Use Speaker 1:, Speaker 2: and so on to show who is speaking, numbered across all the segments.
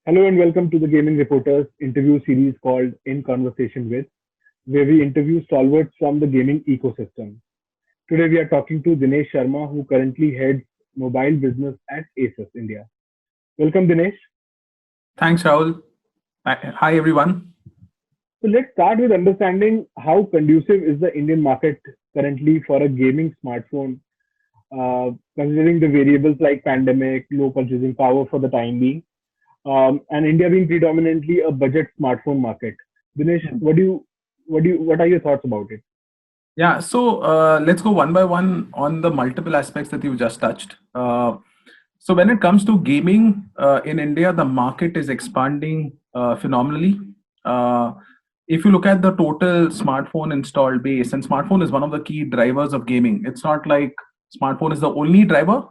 Speaker 1: Hello and welcome to the Gaming Reporters interview series called In Conversation With, where we interview stalwarts from the gaming ecosystem. Today we are talking to Dinesh Sharma, who currently heads mobile business at Asus India. Welcome, Dinesh.
Speaker 2: Thanks, Rahul. Hi, everyone.
Speaker 1: So let's start with understanding how conducive is the Indian market currently for a gaming smartphone, considering the variables like pandemic, low purchasing power for the time being, and India being predominantly a budget smartphone market. Dinesh, what are your thoughts about it?
Speaker 2: Yeah, so let's go one by one on the multiple aspects that you just touched. So when it comes to gaming in India, the market is expanding phenomenally. Uh, if you look at the total smartphone installed base, and smartphone is one of the key drivers of gaming. It's not like smartphone is the only driver.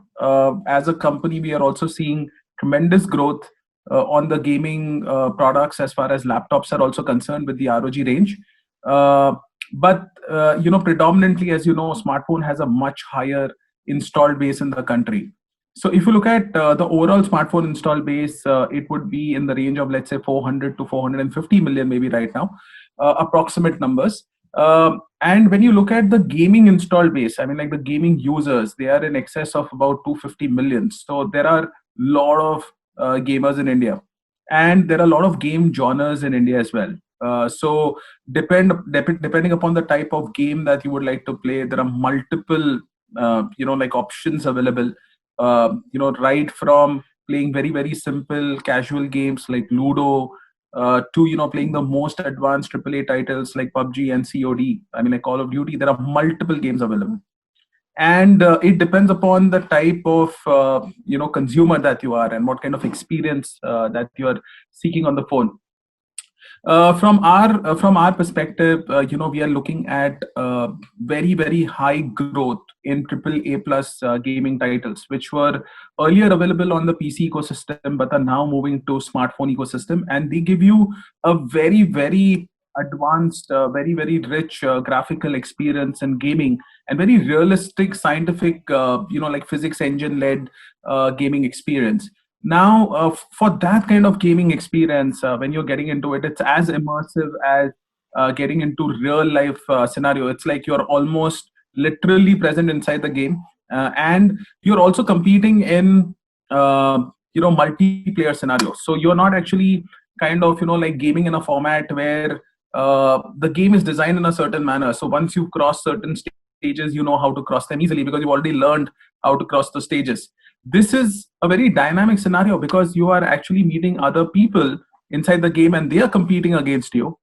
Speaker 2: As a company, we are also seeing tremendous growth on the gaming products as far as laptops are also concerned with the ROG range. Uh, but predominantly, as you know, smartphone has a much higher installed base in the country. So if you look at the overall smartphone install base, it would be in the range of, let's say, 400 to 450 million maybe right now, approximate numbers. And when you look at the gaming install base, I mean, like the gaming users, they are in excess of about 250 million. So there are a lot of gamers in India, and there are a lot of game genres in India as well. Depending upon the type of game that you would like to play, there are multiple like options available. Right from playing very very simple casual games like Ludo to playing the most advanced AAA titles like PUBG and COD. I mean, like Call of Duty. There are multiple games available, and it depends upon the type of consumer that you are and what kind of experience that you are seeking on the phone. From our perspective, we are looking at very very high growth in triple A plus gaming titles, which were earlier available on the PC ecosystem, but are now moving to smartphone ecosystem, and they give you a very very advanced, very very rich graphical experience in gaming and very realistic scientific, like physics engine led gaming experience. Now, for that kind of gaming experience, when you're getting into it, it's as immersive as getting into real life scenario. It's like you're almost literally present inside the game, and you're also competing in multiplayer scenarios. So you're not actually kind of like gaming in a format where the game is designed in a certain manner. So once you cross certain stages, you know how to cross them easily because you've already learned how to cross the stages. This is a very dynamic scenario because you are actually meeting other people inside the game and they are competing against you,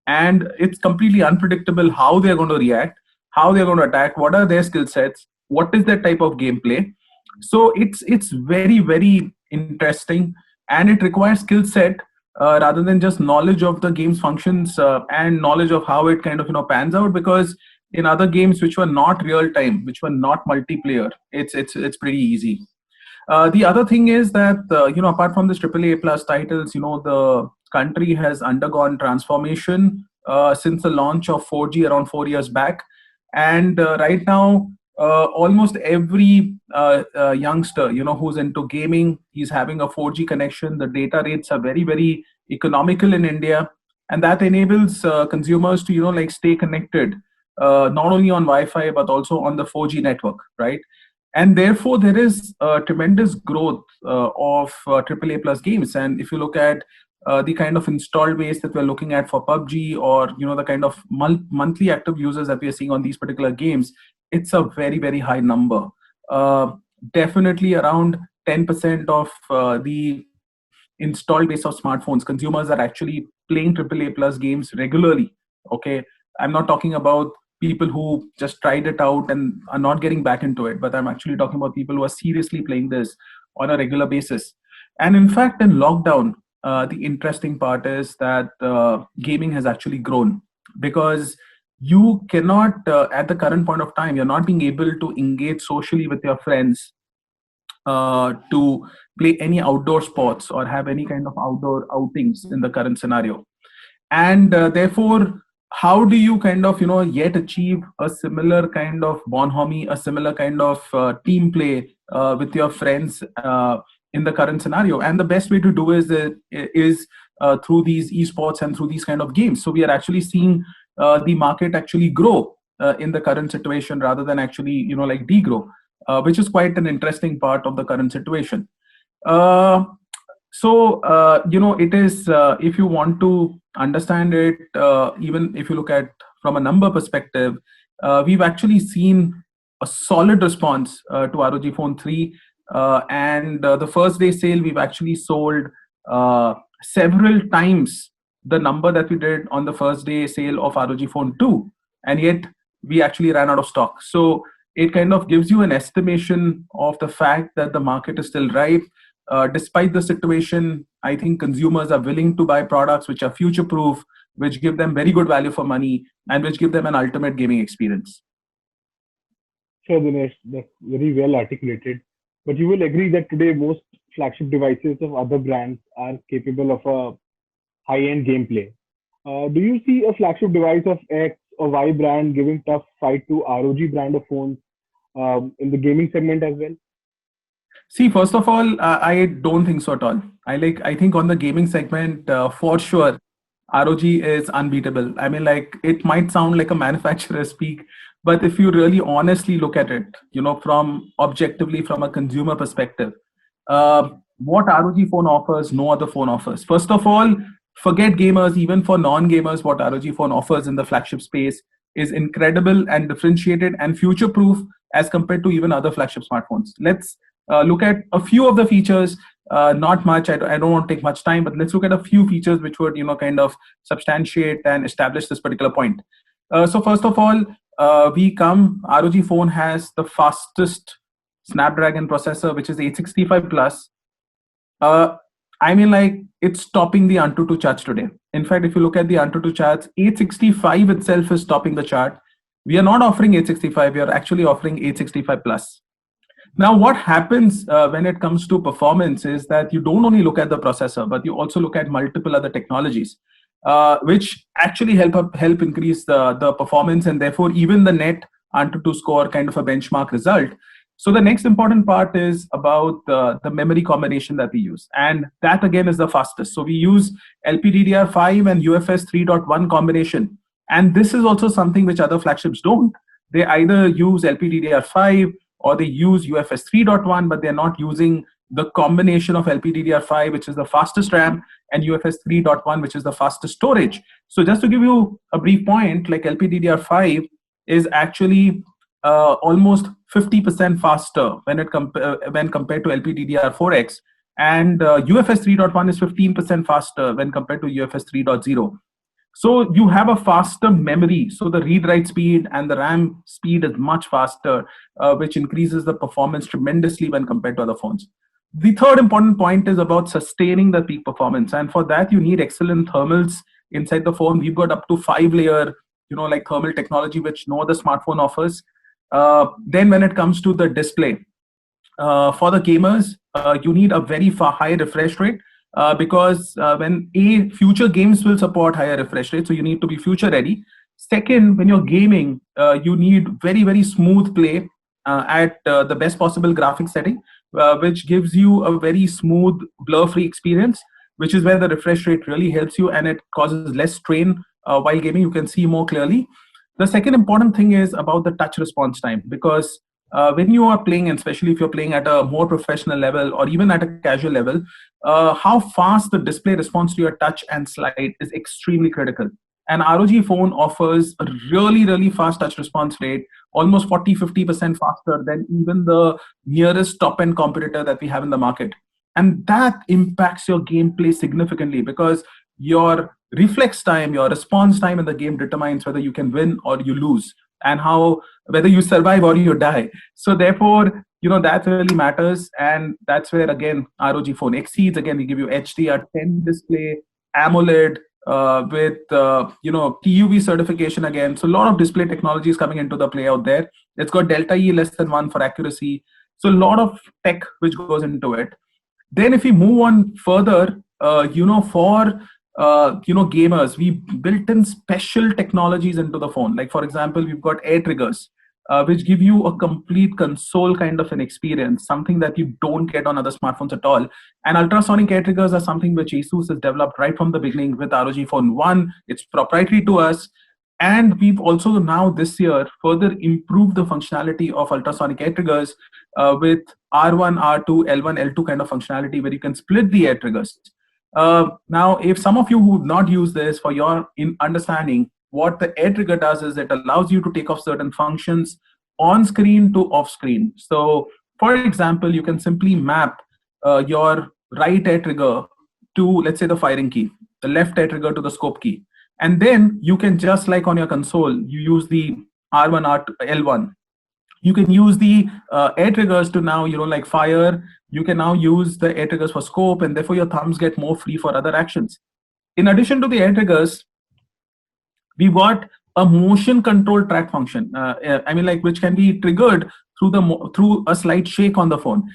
Speaker 2: and it's completely unpredictable how they're going to react, how they're going to attack, what are their skill sets, what is their type of gameplay. So it's very very interesting, and it requires skill set rather than just knowledge of the game's functions and knowledge of how it kind of pans out, because in other games which were not real time, which were not multiplayer, it's pretty easy. The other thing is that apart from this AAA plus titles, the country has undergone transformation since the launch of 4G around 4 years back, and right now almost every youngster who's into gaming, he's having a 4G connection. The data rates are very very economical in India, and that enables consumers to like stay connected not only on Wi-Fi but also on the 4G network, right? And therefore there is tremendous growth of AAA plus games. And if you look at the kind of installed base that we're looking at for PUBG, or the kind of monthly active users that we are seeing on these particular games, it's a very very high number. uh, Definitely around 10% of the installed base of smartphones, consumers are actually playing AAA plus games regularly. Okay, I'm not talking about people who just tried it out and are not getting back into it, but I'm actually talking about people who are seriously playing this on a regular basis. And in fact, in lockdown, the interesting part is that gaming has actually grown, because you cannot, at the current point of time, you're not being able to engage socially with your friends to play any outdoor sports or have any kind of outdoor outings in the current scenario. And therefore, how do you kind of yet achieve a similar kind of bonhomie, a similar kind of team play with your friends in the current scenario. And the best way to do is through these esports and through these kind of games. So we are actually seeing the market actually grow in the current situation rather than actually like degrow, which is quite an interesting part of the current situation. Uh, it is, if you want to understand it, even if you look at from a number perspective, we've actually seen a solid response to ROG Phone 3. And the first day sale, we've actually sold several times the number that we did on the first day sale of ROG Phone 2. And yet we actually ran out of stock. So it kind of gives you an estimation of the fact that the market is still ripe. Despite the situation, I think consumers are willing to buy products which are future proof, which give them very good value for money, and which give them an ultimate gaming experience.
Speaker 1: Sure, Dinesh, that's very well articulated. But you will agree that today most flagship devices of other brands are capable of a high-end gameplay. Do you see a flagship device of X or Y brand giving tough fight to ROG brand of phones in the gaming segment as well?
Speaker 2: See, first of all, I don't think so at all. I think on the gaming segment, for sure, ROG is unbeatable. I mean, like, it might sound like a manufacturer speak, but if you really honestly look at it, from objectively from a consumer perspective, what ROG phone offers, no other phone offers. First of all, forget gamers, even for non-gamers, what ROG phone offers in the flagship space is incredible and differentiated and future-proof as compared to even other flagship smartphones. Let's look at a few of the features. Not much. I don't want to take much time, but let's look at a few features which would, kind of substantiate and establish this particular point. So first of all, ROG phone has the fastest Snapdragon processor, which is 865 plus. I mean, like, it's topping the Antutu charts today. In fact, if you look at the Antutu charts, 865 itself is topping the chart. We are not offering 865. We are actually offering 865 plus. Now, what happens when it comes to performance is that you don't only look at the processor, but you also look at multiple other technologies, which actually help increase the performance and therefore even the net Antutu score kind of a benchmark result. So the next important part is about the memory combination that we use. And that again is the fastest. So we use LPDDR5 and UFS 3.1 combination. And this is also something which other flagships don't. They either use LPDDR5 or they use UFS 3.1, but they're not using the combination of LPDDR5, which is the fastest RAM, and UFS 3.1, which is the fastest storage. So just to give you a brief point, like LPDDR5 is actually almost 50% faster when compared to LPDDR4X, and UFS 3.1 is 15% faster when compared to UFS 3.0. So you have a faster memory. So the read-write speed and the RAM speed is much faster, which increases the performance tremendously when compared to other phones. The third important point is about sustaining the peak performance. And for that, you need excellent thermals inside the phone. We've got up to 5-layer, like thermal technology, which no other smartphone offers. Then when it comes to the display, for the gamers, you need a very high refresh rate. Because when future games will support higher refresh rate, so you need to be future ready. Second, when you're gaming, you need very, very smooth play at the best possible graphics setting, which gives you a very smooth blur-free experience, which is where the refresh rate really helps you and it causes less strain while gaming. You can see more clearly. The second important thing is about the touch response time, because when you are playing, and especially if you're playing at a more professional level or even at a casual level, how fast the display responds to your touch and slide is extremely critical. And ROG phone offers a really, really fast touch response rate, almost 40-50% faster than even the nearest top-end competitor that we have in the market. And that impacts your gameplay significantly because your reflex time, your response time in the game determines whether you can win or you lose, and whether you survive or you die. So therefore, that really matters. And that's where, again, ROG phone exceeds. Again, we give you HDR10 display, AMOLED, with TUV certification again. So a lot of display technology is coming into the play out there. It's got Delta E less than 1 for accuracy. So a lot of tech which goes into it. Then if we move on further, for gamers, we built in special technologies into the phone. Like, for example, we've got air triggers. which give you a complete console kind of an experience, something that you don't get on other smartphones at all. And ultrasonic air triggers are something which Asus has developed right from the beginning with ROG Phone 1. It's proprietary to us. And we've also now this year further improved the functionality of ultrasonic air triggers with R1, R2, L1, L2 kind of functionality where you can split the air triggers. Now, if some of you who have not used this, for your understanding, what the air trigger does is it allows you to take off certain functions on screen to off screen. So, for example, you can simply map your right air trigger to, let's say, the firing key, the left air trigger to the scope key. And then you can, just like on your console, you use the R1, R2, L1. You can use the air triggers to now, like fire. You can now use the air triggers for scope, and therefore your thumbs get more free for other actions. In addition to the air triggers, we got a motion control track function. Which can be triggered through a slight shake on the phone.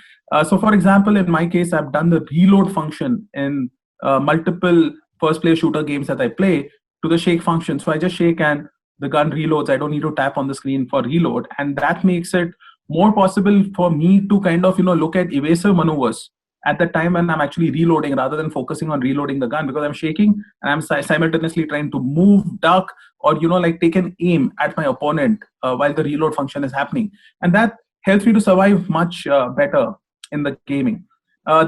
Speaker 2: So, for example, in my case, I've done the reload function in multiple first-player shooter games that I play to the shake function. So I just shake and the gun reloads. I don't need to tap on the screen for reload, and that makes it more possible for me to kind of look at evasive maneuvers at the time when I'm actually reloading, rather than focusing on reloading the gun, because I'm shaking and I'm simultaneously trying to move, duck, or take an aim at my opponent while the reload function is happening, and that helps me to survive much better in the gaming.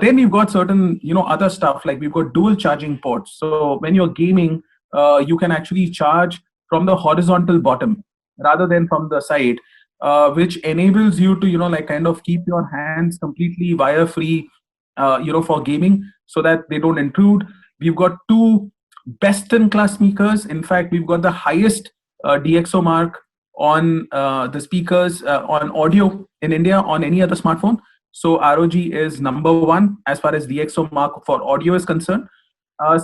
Speaker 2: Then we've got certain other stuff, like we've got dual charging ports. So when you're gaming, you can actually charge from the horizontal bottom rather than from the side, which enables you to kind of keep your hands completely wire free for gaming, so that they don't intrude. We've got two best in class speakers. In fact, we've got the highest DxO mark on the speakers on audio in India on any other smartphone. So ROG is number one as far as DxO mark for audio is concerned.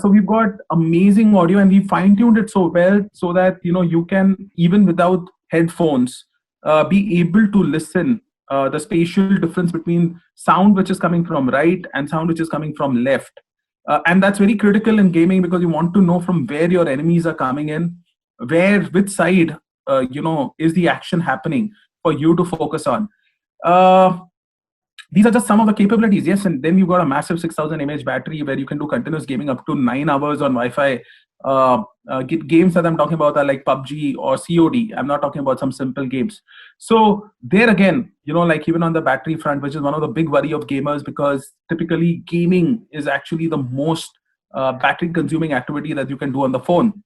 Speaker 2: So we've got amazing audio, and we fine-tuned it so well so that you can, even without headphones, be able to listen the spatial difference between sound which is coming from right and sound which is coming from left. And that's very critical in gaming, because you want to know from where your enemies are coming in, which side is the action happening for you to focus on. These are just some of the capabilities, yes. And then you've got a massive 6,000 mAh battery where you can do continuous gaming up to 9 hours on Wi-Fi. Games that I'm talking about are like PUBG or COD. I'm not talking about some simple games. So there again, even on the battery front, which is one of the big worry of gamers, because typically gaming is actually the most battery consuming activity that you can do on the phone.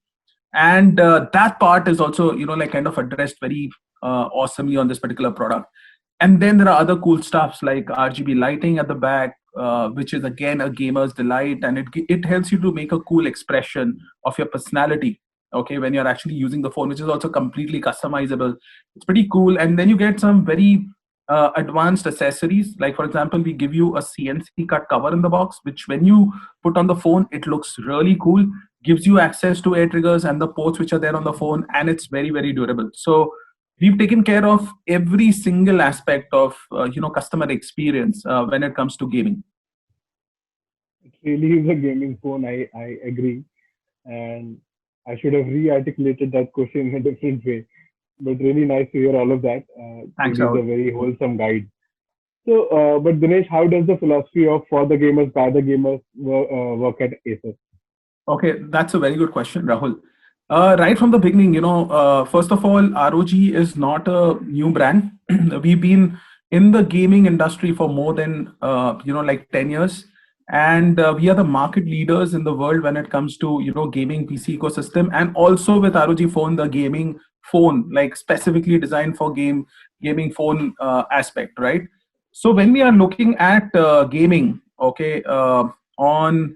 Speaker 2: And that part is also, kind of addressed very awesomely on this particular product. And then there are other cool stuffs like RGB lighting at the back, which is again a gamer's delight, and it helps you to make a cool expression of your personality. Okay, when you're actually using the phone, which is also completely customizable. It's pretty cool. And then you get some very advanced accessories. Like, for example, we give you a CNC cut cover in the box, which when you put on the phone, it looks really cool. Gives you access to air triggers and the ports which are there on the phone, and it's very, very durable. So we've taken care of every single aspect of customer experience when it comes to gaming.
Speaker 1: It really is a gaming phone. I agree, and I should have re-articulated that question in a different way. But really nice to hear all of that.
Speaker 2: Thanks,
Speaker 1: it is a very wholesome guide. So, but Dinesh, how does the philosophy of for the gamers, by the gamers work at Asus?
Speaker 2: Okay, that's a very good question, Rahul. Right from the beginning, first of all, ROG is not a new brand. We've been in the gaming industry for more than, 10 years. And we are the market leaders in the world when it comes to, gaming PC ecosystem. And also with ROG Phone, the gaming phone, like specifically designed for gaming phone aspect, right? So when we are looking at gaming, okay, on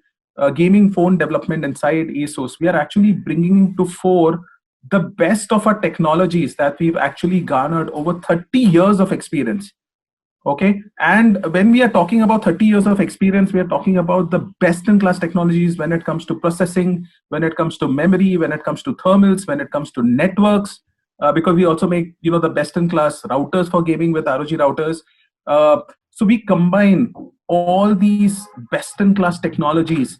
Speaker 2: gaming phone development inside ASUS, we are actually bringing to fore the best of our technologies that we've actually garnered over 30 years of experience. Okay, and when we are talking about 30 years of experience, we are talking about the best in class technologies when it comes to processing, when it comes to memory, when it comes to thermals, when it comes to networks, because we also make the best in class routers for gaming with ROG routers. So we combine all these best in class technologies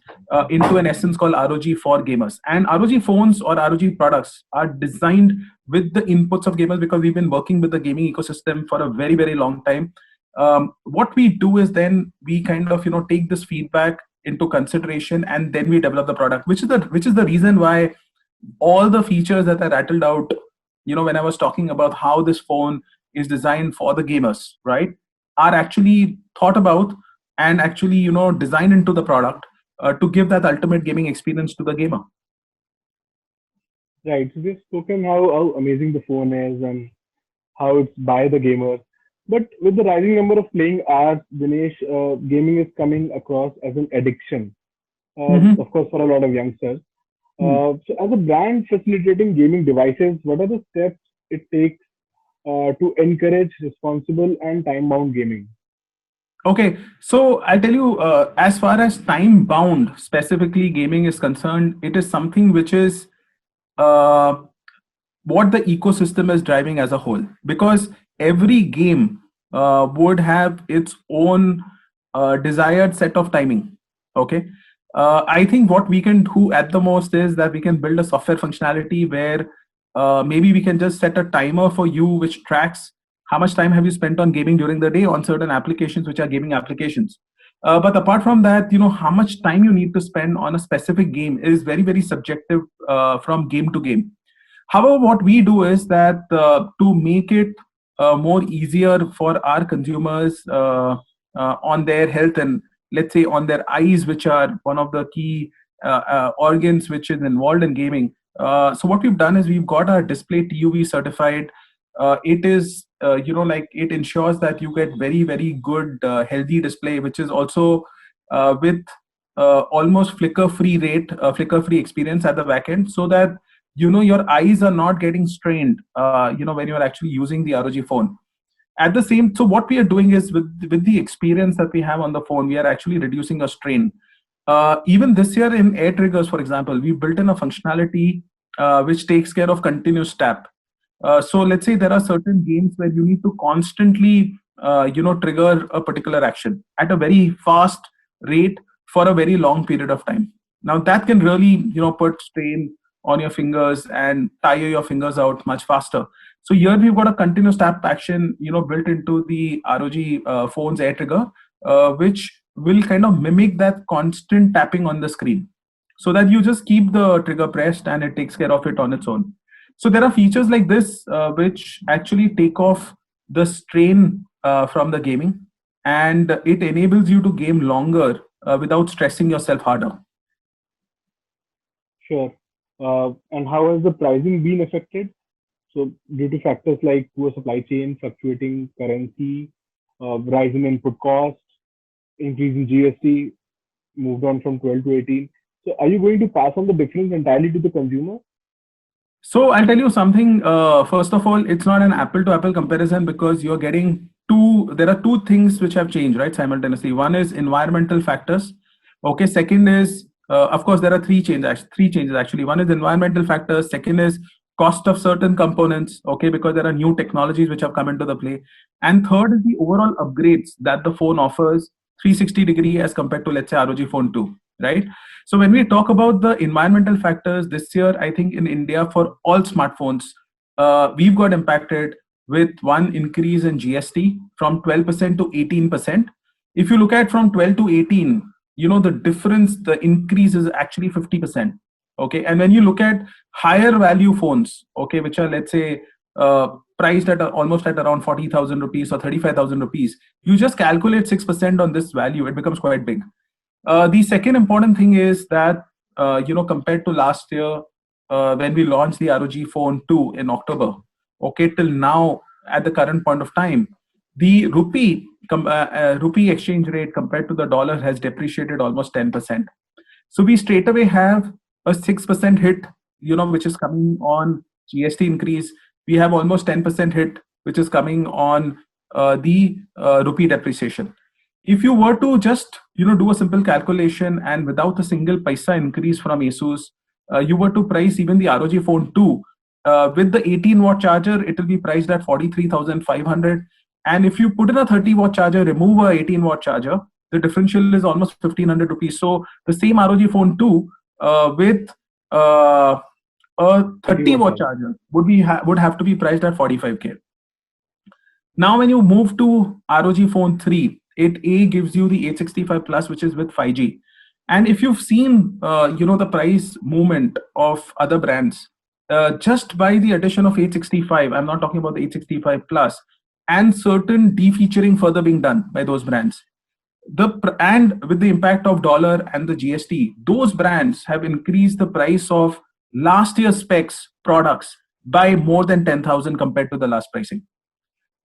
Speaker 2: into an essence called ROG for gamers. And ROG phones or ROG products are designed with the inputs of gamers because we've been working with the gaming ecosystem for a very, very long time. What we do is then we kind of take this feedback into consideration, and then we develop the product, which is the reason why all the features that I rattled out, when I was talking about how this phone is designed for the gamers, right, are actually thought about and actually designed into the product to give that ultimate gaming experience to the gamer.
Speaker 1: Right. So we've spoken how amazing the phone is and how it's by the gamers. But with the rising number of playing hours, Dinesh, gaming is coming across as an addiction,
Speaker 2: Mm-hmm.
Speaker 1: of course, for a lot of youngsters. So, as a brand facilitating gaming devices, what are the steps it takes to encourage responsible and time-bound gaming?
Speaker 2: Okay, so I'll tell you, as far as time bound specifically gaming is concerned, it is something which is uh, what the ecosystem is driving as a whole, because every game would have its own desired set of timing. Okay, I think what we can do at the most is that we can build a software functionality where maybe we can just set a timer for you which tracks how much time have you spent on gaming during the day on certain applications which are gaming applications. But apart from that, how much time you need to spend on a specific game is very, very subjective from game to game. However, what we do is that to make it more easier for our consumers on their health, and let's say on their eyes, which are one of the key organs which is involved in gaming. So what we've done is we've got our display TUV certified. It is like it ensures that you get very, very good healthy display, which is also with almost flicker free flicker free experience at the back end, so that your eyes are not getting strained when you're actually using the ROG phone. At the same, so what we are doing is with the experience that we have on the phone, we are actually reducing a strain. Even this year in Air Triggers, for example, we built in a functionality which takes care of continuous tap. So let's say there are certain games where you need to constantly trigger a particular action at a very fast rate for a very long period of time. Now that can really put strain on your fingers and tire your fingers out much faster. So here we've got a continuous tap action built into the ROG phone's Air Trigger, which will kind of mimic that constant tapping on the screen, so that you just keep the trigger pressed and it takes care of it on its own. So there are features like this which actually take off the strain from the gaming, and it enables you to game longer without stressing yourself harder.
Speaker 1: Sure. And how has the pricing been affected? So, due to factors like poor supply chain, fluctuating currency, rise in input costs, increase in GST, moved on from 12 to 18. So, are you going to pass on the difference entirely to the consumer?
Speaker 2: So I'll tell you something. First of all, it's not an apple to apple comparison, because you're getting there are two things which have changed, right, simultaneously. One is environmental factors. Okay. Second is, of course, there are three changes actually. One is environmental factors. Second is cost of certain components. Okay. Because there are new technologies which have come into the play. And third is the overall upgrades that the phone offers 360-degree as compared to, let's say, ROG Phone 2, right? So when we talk about the environmental factors this year, I think in India for all smartphones, we've got impacted with one increase in GST from 12% to 18%. If you look at from 12 to 18, the difference, the increase is actually 50%. Okay. And when you look at higher value phones, okay, which are, let's say, priced at almost at around 40,000 rupees or 35,000 rupees, you just calculate 6% on this value, it becomes quite big. The second important thing is that, compared to last year, when we launched the ROG Phone 2 in October, okay, till now, at the current point of time, the rupee exchange rate compared to the dollar has depreciated almost 10%. So we straight away have a 6% hit, which is coming on GST increase. We have almost 10% hit, which is coming on the rupee depreciation. If you were to just do a simple calculation and without a single paisa increase from ASUS, you were to price even the ROG Phone 2 with the 18-watt charger, it will be priced at 43,500. And if you put in a 30-watt charger, remove a 18-watt charger, the differential is almost 1,500 rupees. So the same ROG Phone 2 with a 30 watt charger would have to be priced at 45K. Now, when you move to ROG Phone 3, it gives you the 865 Plus, which is with 5G. And if you've seen, the price movement of other brands, just by the addition of 865, I'm not talking about the 865 Plus, and certain defeaturing further being done by those brands, and with the impact of dollar and the GST, those brands have increased the price of last year's specs products by more than 10,000 compared to the last pricing.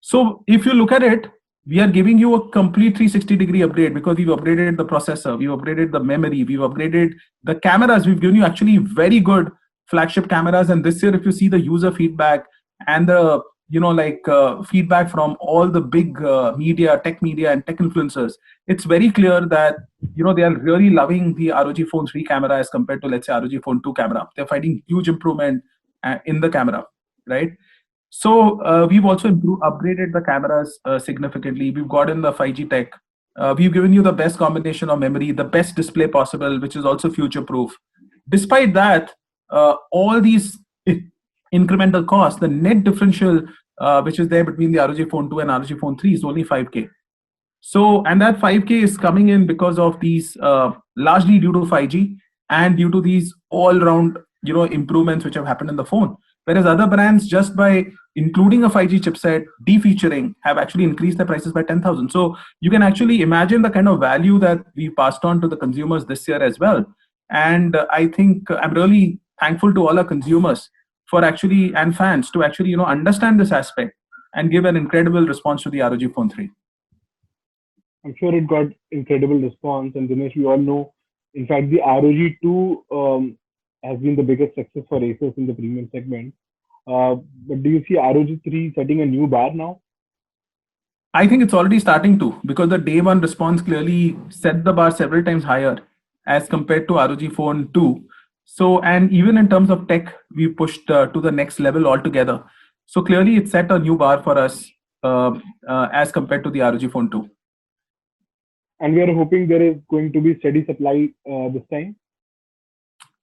Speaker 2: So if you look at it, we are giving you a complete 360-degree upgrade because we've upgraded the processor, we've upgraded the memory, we've upgraded the cameras. We've given you actually very good flagship cameras. And this year, if you see the user feedback and the feedback from all the big tech media and tech influencers, it's very clear that they are really loving the ROG Phone 3 camera as compared to, let's say, ROG Phone 2 camera. They're finding huge improvement in the camera, right? So we've also upgraded the cameras significantly. We've gotten the 5G tech. We've given you the best combination of memory, the best display possible, which is also future-proof. Despite that, all these incremental costs, the net differential which is there between the ROG Phone 2 and ROG Phone 3 is only 5K. So, and that 5K is coming in because of these largely due to 5G and due to these all-round improvements which have happened in the phone. Whereas other brands, just by including a 5G chipset, defeaturing, have actually increased their prices by 10,000. So you can actually imagine the kind of value that we passed on to the consumers this year as well. And I think I'm really thankful to all our consumers for actually, and fans, to actually understand this aspect and give an incredible response to the ROG Phone 3.
Speaker 1: I'm sure it got incredible response. And Dinesh, we all know, in fact, the ROG 2 has been the biggest success for Asus in the premium segment. But do you see ROG 3 setting a new bar now?
Speaker 2: I think it's already starting to, because the day one response clearly set the bar several times higher as compared to ROG Phone 2. So, and even in terms of tech, we pushed to the next level altogether. So clearly it set a new bar for us as compared to the ROG Phone 2.
Speaker 1: And we are hoping there is going to be steady supply this time.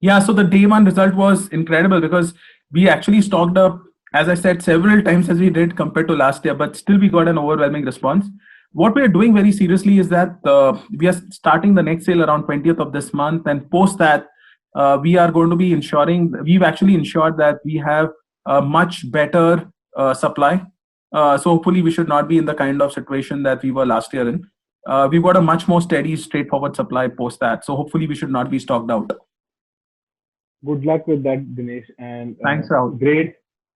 Speaker 2: Yeah, so the day one result was incredible because we actually stocked up, as I said, several times as we did compared to last year, but still we got an overwhelming response. What we are doing very seriously is that we are starting the next sale around 20th of this month, and post that, we are going to be we've actually ensured that we have a much better supply. So hopefully we should not be in the kind of situation that we were last year in. We've got a much more steady, straightforward supply post that. So hopefully we should not be stocked out.
Speaker 1: Good luck with that, Dinesh. And
Speaker 2: thanks, Rahul.
Speaker 1: Great.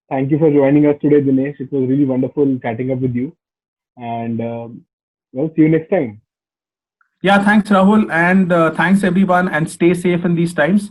Speaker 1: Thank you for joining us today, Dinesh. It was really wonderful chatting up with you. And well, see you next time.
Speaker 2: Yeah, thanks, Rahul. And thanks, everyone. And stay safe in these times.